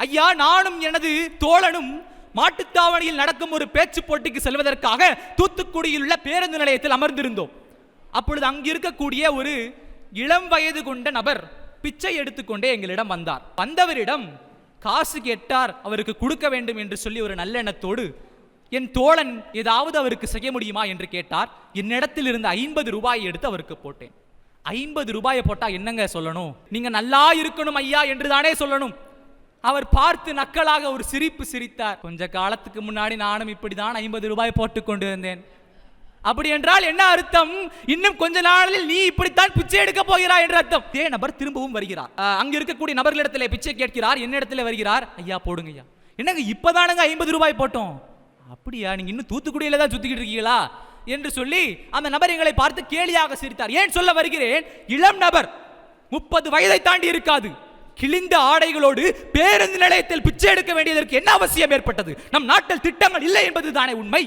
ஐயா, நானும் எனது தோழனும் மாட்டுத்தாவணியில் நடக்கும் ஒரு பேச்சு போட்டிக்கு செல்வதற்காக தூத்துக்குடியில் உள்ள பேருந்து நிலையத்தில் அமர்ந்திருந்தோம். அப்பொழுது அங்கு இருக்கக்கூடிய ஒரு இளம் வயது கொண்ட நபர் பிச்சை எடுத்துக்கொண்டே எங்களிடம் வந்தார். வந்தவரிடம் காசு கேட்டார், அவருக்கு கொடுக்க வேண்டும் என்று சொல்லி ஒரு நல்லெண்ணத்தோடு என் தோழன் ஏதாவது அவருக்கு செய்ய முடியுமா என்று கேட்டார். என்னிடத்தில் இருந்த 50 ரூபாயை எடுத்து அவருக்கு போட்டேன். 50 ரூபாயை போட்டா என்னங்க சொல்லணும்? நீங்க நல்லா இருக்கணும் ஐயா என்று தானே சொல்லணும். அவர் பார்த்து நக்கலாக ஒரு சிரிப்பு சிரித்தார். கொஞ்ச காலத்துக்கு முன்னாடி நானும் இப்படிதான் 50 ரூபாய் போட்டுக் கொண்டு இருந்தேன். அப்படி என்றால் என்ன அர்த்தம்? இன்னும் கொஞ்ச நாளில் நீ இப்படித்தான் பிச்சை எடுக்க போகிறாய் என்ற அர்த்தம். இதே நபர் திரும்பவும் வருகிறார். அங்க இருக்கக்கூடிய நபர்களிடத்தில் பிச்சை கேட்கிறார். என்னிடத்தில் வருகிறார். ஐயா போடுங்க ஐயா. என்னங்க இப்பதானுங்க 50 ரூபாய் போட்டோம். அப்படியா, நீங்க இன்னும் தூத்துக்குடியில தான் சுத்திக்கிட்டு இருக்கீங்களா என்று சொல்லி அந்த நபர் எங்களை பார்த்து கேலியாக சிரித்தார். ஏன் சொல்ல வருகிறேன், இளம் நபர் 30 வயதை தாண்டி இருக்காது, கிழிந்த ஆடைகளோடு பேருந்து நிலையத்தில் பிச்சை எடுக்க வேண்டியதற்கு என்ன அவசியம் ஏற்பட்டது? நம் நாட்டில் திட்டங்கள் இல்லை என்பது தானே உண்மை.